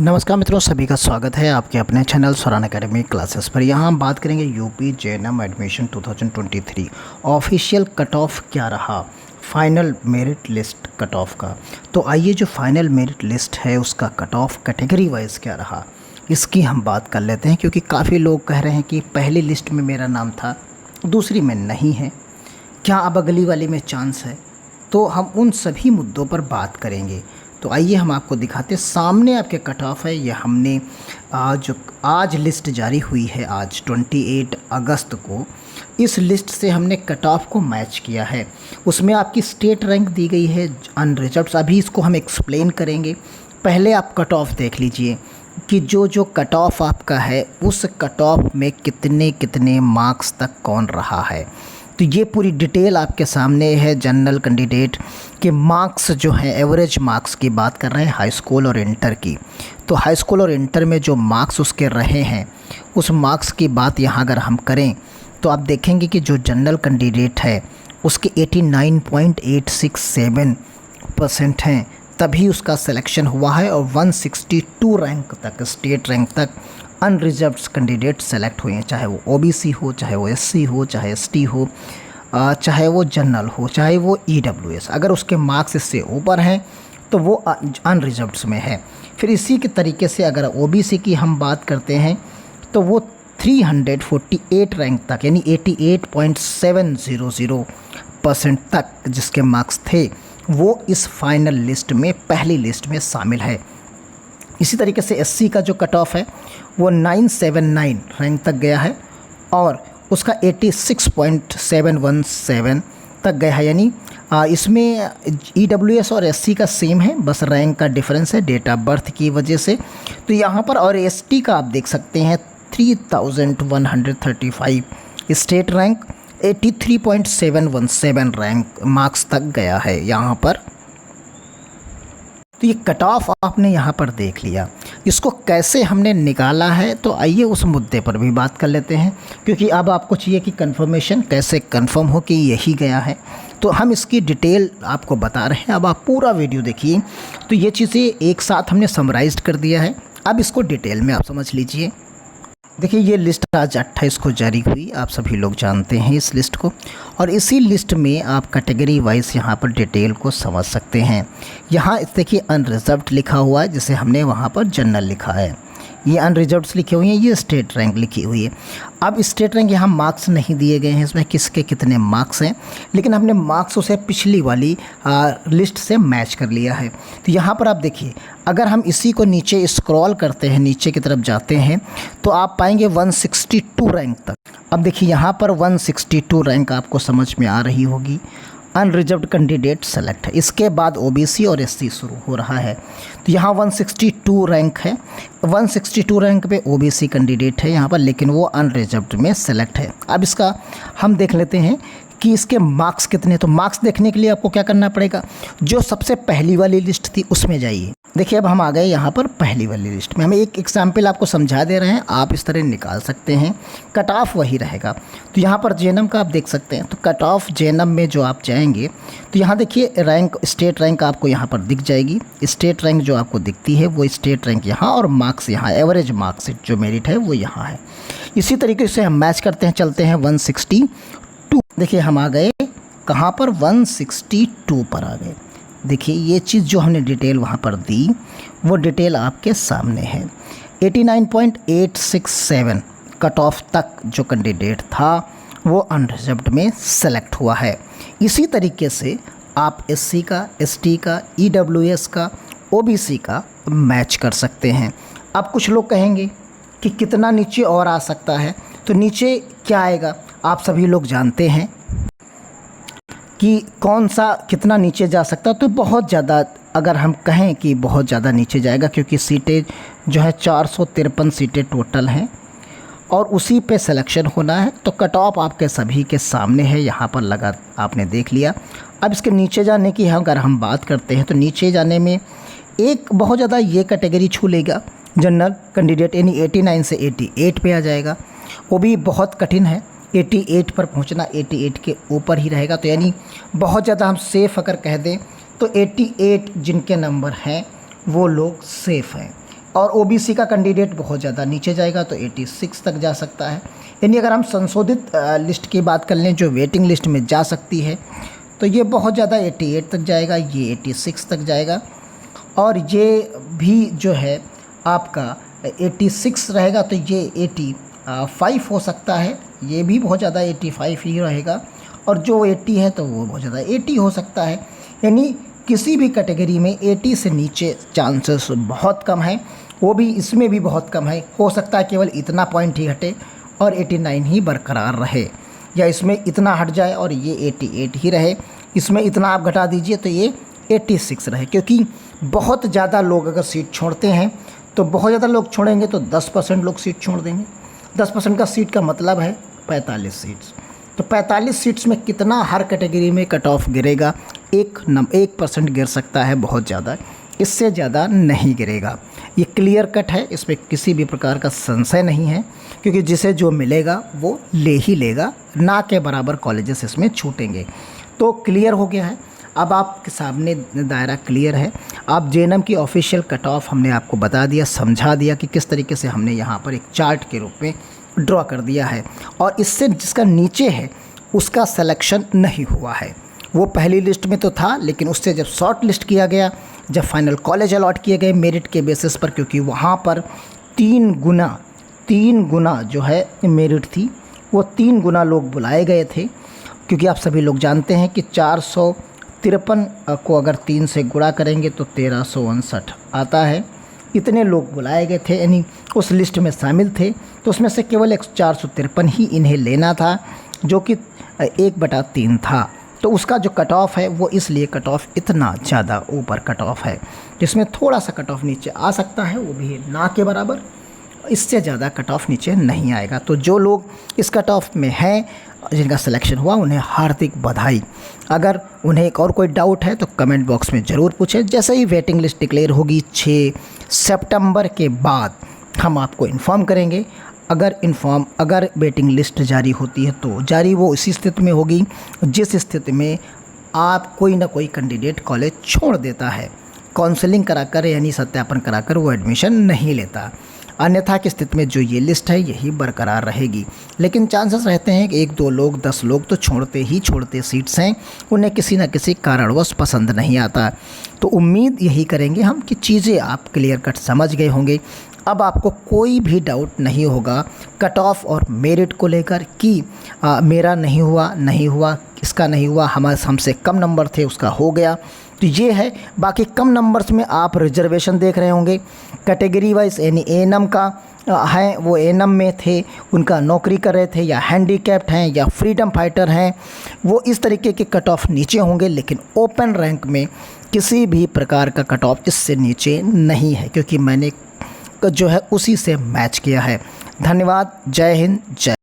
नमस्कार मित्रों, सभी का स्वागत है आपके अपने चैनल स्वरान एकेडमी क्लासेस पर। यहाँ हम बात करेंगे UP GNM admission 2023 official cut off क्या रहा, final merit list cut off का। तो आइए जो फाइनल मेरिट लिस्ट है उसका कट ऑफ कैटेगरी वाइज क्या रहा इसकी हम बात कर लेते हैं, क्योंकि काफ़ी लोग कह रहे हैं कि पहली लिस्ट में मेरा नाम था, दूसरी में नहीं है, क्या अब अगली वाली में चांस है। तो हम उन सभी मुद्दों पर बात करेंगे। तो आइए हम आपको दिखाते हैं, सामने आपके कट ऑफ है। ये हमने आज लिस्ट जारी हुई है, आज 28 अगस्त को। इस लिस्ट से हमने कट ऑफ को मैच किया है। उसमें आपकी स्टेट रैंक दी गई है अनरिजर्व्ड। अभी इसको हम एक्सप्लेन करेंगे। पहले आप कट ऑफ देख लीजिए कि जो कट ऑफ आपका है उस कट ऑफ में कितने कितने मार्क्स तक कौन रहा है। तो ये पूरी डिटेल आपके सामने है। जनरल कैंडिडेट के मार्क्स जो हैं, एवरेज मार्क्स की बात कर रहे हैं हाई स्कूल और इंटर की। तो हाई स्कूल और इंटर में जो मार्क्स उसके रहे हैं उस मार्क्स की बात यहाँ अगर हम करें तो आप देखेंगे कि जो जनरल कैंडिडेट है उसके 89.867% हैं, तभी उसका सिलेक्शन हुआ है। और 162 रैंक तक, स्टेट रैंक तक अनरिजर्व्ड कैंडिडेट सेलेक्ट हुए हैं, चाहे वो ओबीसी हो, चाहे वो एससी हो, चाहे एसटी हो, चाहे वो जनरल हो, चाहे वो ईडब्ल्यूएस। अगर उसके मार्क्स इससे ऊपर हैं तो वो अनरिजर्व्ड में है। फिर इसी के तरीके से अगर ओबीसी की हम बात करते हैं तो वो 348 रैंक तक, यानी 88.700% तक जिसके मार्क्स थे वो इस फाइनल लिस्ट में, पहली लिस्ट में शामिल है। इसी तरीके से एससी का जो कट ऑफ है वो 979 रैंक तक गया है और उसका 86.717 तक गया है। यानी इसमें ईडब्ल्यूएस और एससी का सेम है, बस रैंक का डिफरेंस है डेट ऑफ बर्थ की वजह से। तो यहाँ पर और एसटी का आप देख सकते हैं 3135 स्टेट रैंक, 83.717 रैंक मार्क्स तक गया है यहाँ पर। तो ये कट ऑफ आपने यहाँ पर देख लिया। इसको कैसे हमने निकाला है तो आइए उस मुद्दे पर भी बात कर लेते हैं, क्योंकि अब आपको चाहिए कि कंफर्मेशन कैसे कंफर्म हो कि यही गया है। तो हम इसकी डिटेल आपको बता रहे हैं, अब आप पूरा वीडियो देखिए। तो ये चीज़ें एक साथ हमने समराइज़ कर दिया है, अब इसको डिटेल में आप समझ लीजिए। देखिए ये लिस्ट आज 28 को जारी हुई, आप सभी लोग जानते हैं इस लिस्ट को। और इसी लिस्ट में आप कैटेगरी वाइज यहाँ पर डिटेल को समझ सकते हैं। यहाँ देखिए अनरिजर्व्ड लिखा हुआ है, जिसे हमने वहाँ पर जनरल लिखा है। ये अनरिजर्व्ड लिखे हुए हैं, ये स्टेट रैंक लिखी हुई है। अब स्टेट रैंक यहाँ मार्क्स नहीं दिए गए हैं, इसमें किसके कितने मार्क्स हैं, लेकिन हमने मार्क्स उसे पिछली वाली लिस्ट से मैच कर लिया है। तो यहाँ पर आप देखिए, अगर हम इसी को नीचे स्क्रॉल करते हैं, नीचे की तरफ जाते हैं तो आप पाएंगे 162 रैंक तक। अब देखिए यहाँ पर 162 रैंक आपको समझ में आ रही होगी, अनरिजर्व्ड कैंडिडेट सेलेक्ट है। इसके बाद ओबीसी और एससी शुरू हो रहा है। तो यहाँ 162 रैंक है, 162 रैंक पे ओबीसी कैंडिडेट है यहाँ पर, लेकिन वो अनरिजर्व्ड में सेलेक्ट है। अब इसका हम देख लेते हैं कि इसके मार्क्स कितने। तो मार्क्स देखने के लिए आपको क्या करना पड़ेगा, जो सबसे पहली वाली लिस्ट थी उसमें जाइए। देखिए अब हम आ गए यहाँ पर पहली वाली लिस्ट में। हम एक एग्जाम्पल आपको समझा दे रहे हैं, आप इस तरह निकाल सकते हैं, कट ऑफ वही रहेगा। तो यहाँ पर जेएनएम का आप देख सकते हैं। तो कट ऑफ जेएनएम में जो आप जाएंगे तो यहाँ देखिए रैंक, स्टेट रैंक आपको यहाँ पर दिख जाएगी। स्टेट रैंक जो आपको दिखती है वो स्टेट रैंक यहाँ, और मार्क्स यहाँ, एवरेज मार्क्स जो मेरिट है वो यहाँ है। इसी तरीके से हम मैच करते हैं, चलते हैं 162। देखिए हम आ गए कहाँ पर, 162 पर आ गए। देखिए ये चीज़ जो हमने डिटेल वहाँ पर दी वो डिटेल आपके सामने है। 89.867 कट ऑफ तक जो कैंडिडेट था वो अनरिजर्व्ड में सेलेक्ट हुआ है। इसी तरीके से आप एससी का, एसटी का, ईडब्ल्यूएस का, ओबीसी का मैच कर सकते हैं। अब कुछ लोग कहेंगे कि कितना नीचे और आ सकता है, तो नीचे क्या आएगा आप सभी लोग जानते हैं कि कौन सा कितना नीचे जा सकता है। तो बहुत ज़्यादा, अगर हम कहें कि बहुत ज़्यादा नीचे जाएगा, क्योंकि सीटें जो है 453 सीटें टोटल हैं और उसी पे सिलेक्शन होना है। तो कट ऑफ आपके सभी के सामने है, यहाँ पर लगा, आपने देख लिया। अब इसके नीचे जाने की अगर हम बात करते हैं तो नीचे जाने में एक बहुत ज़्यादा ये कैटेगरी छू लेगा जनरल कैंडिडेट, यानी 89 से 88 पे आ जाएगा। वो भी बहुत कठिन है, 88 पर पहुंचना, 88 के ऊपर ही रहेगा। तो यानी बहुत ज़्यादा हम सेफ़ अगर कह दें तो 88 जिनके नंबर हैं वो लोग सेफ़ हैं। और ओबीसी का कैंडिडेट बहुत ज़्यादा नीचे जाएगा तो 86 तक जा सकता है। यानी अगर हम संशोधित लिस्ट की बात कर लें जो वेटिंग लिस्ट में जा सकती है तो ये बहुत ज़्यादा 88 तक जाएगा, ये 86 तक जाएगा, और ये भी जो है आपका 86 रहेगा तो ये 85 हो सकता है, ये भी बहुत ज़्यादा 85 ही रहेगा, और जो 80 है तो वो बहुत ज़्यादा 80 हो सकता है। यानी किसी भी कैटेगरी में 80 से नीचे चांसेस बहुत कम है, वो भी इसमें भी बहुत कम है। हो सकता है केवल इतना पॉइंट ही हटे और 89 ही बरकरार रहे, या इसमें इतना हट जाए और ये 88 ही रहे, इसमें इतना आप घटा दीजिए तो ये 86 रहे। क्योंकि बहुत ज़्यादा लोग अगर सीट छोड़ते हैं तो बहुत ज़्यादा लोग छोड़ेंगे तो 10% लोग सीट छोड़ देंगे। 10% का सीट का मतलब है 45 सीट्स। तो 45 सीट्स में कितना हर कैटेगरी में कट ऑफ गिरेगा? 1% गिर सकता है, बहुत ज़्यादा, इससे ज़्यादा नहीं गिरेगा। ये क्लियर कट है, इसमें किसी भी प्रकार का संशय नहीं है, क्योंकि जिसे जो मिलेगा वो ले ही लेगा, ना के बराबर कॉलेजेस इसमें छूटेंगे। तो क्लियर हो गया है, अब आपके सामने दायरा क्लियर है। आप जेएनएम की ऑफिशियल कट ऑफ हमने आपको बता दिया, समझा दिया कि किस तरीके से हमने यहाँ पर एक चार्ट के रूप में ड्रॉ कर दिया है, और इससे जिसका नीचे है उसका सिलेक्शन नहीं हुआ है। वो पहली लिस्ट में तो था, लेकिन उससे जब शॉर्ट लिस्ट किया गया, जब फाइनल कॉलेज अलॉट किए गए मेरिट के बेसिस पर, क्योंकि वहाँ पर 3 गुना जो है मेरिट थी, वो 3 गुना लोग बुलाए गए थे। क्योंकि आप सभी लोग जानते हैं कि 453 को अगर 3 से गुणा करेंगे तो 1359 आता है। इतने लोग बुलाए गए थे, यानी उस लिस्ट में शामिल थे, तो उसमें से केवल 453 ही इन्हें लेना था, जो कि 1/3 था। तो उसका जो कट ऑफ है वो इसलिए कट ऑफ इतना ज़्यादा ऊपर कट ऑफ है, जिसमें थोड़ा सा कट ऑफ नीचे आ सकता है, वो भी ना के बराबर, इससे ज़्यादा कट ऑफ नीचे नहीं आएगा। तो जो लोग इस कट ऑफ में हैं, जिनका सिलेक्शन हुआ, उन्हें हार्दिक बधाई। अगर उन्हें एक और कोई डाउट है तो कमेंट बॉक्स में ज़रूर पूछें। जैसे ही वेटिंग लिस्ट डिक्लेयर होगी 6 सितंबर के बाद हम आपको इन्फॉर्म करेंगे। अगर वेटिंग लिस्ट जारी होती है तो जारी वो इसी स्थिति में होगी जिस स्थिति में आप कोई ना कोई कैंडिडेट कॉलेज छोड़ देता है, काउंसलिंग कराकर यानी सत्यापन कराकर वो एडमिशन नहीं लेता। अन्यथा की स्थिति में जो ये लिस्ट है यही बरकरार रहेगी। लेकिन चांसेस रहते हैं कि 1-2 लोग 10 लोग तो छोड़ते सीट्स हैं, उन्हें किसी न किसी कारणवश पसंद नहीं आता। तो उम्मीद यही करेंगे हम कि चीज़ें आप क्लियर कट समझ गए होंगे। अब आपको कोई भी डाउट नहीं होगा कट ऑफ और मेरिट को लेकर कि मेरा नहीं हुआ, इसका नहीं हुआ, हमसे कम नंबर थे उसका हो गया। तो ये है। बाकी कम नंबर्स में आप रिजर्वेशन देख रहे होंगे कैटेगरी वाइज, यानी एएनएम का है, वो एएनएम में थे, उनका नौकरी कर रहे थे, या हैंडीकैप्ड हैं, या फ्रीडम फाइटर हैं, वो इस तरीके के कट ऑफ नीचे होंगे। लेकिन ओपन रैंक में किसी भी प्रकार का कट ऑफ इससे नीचे नहीं है, क्योंकि मैंने जो है उसी से मैच किया है। धन्यवाद। जय हिंद, जय।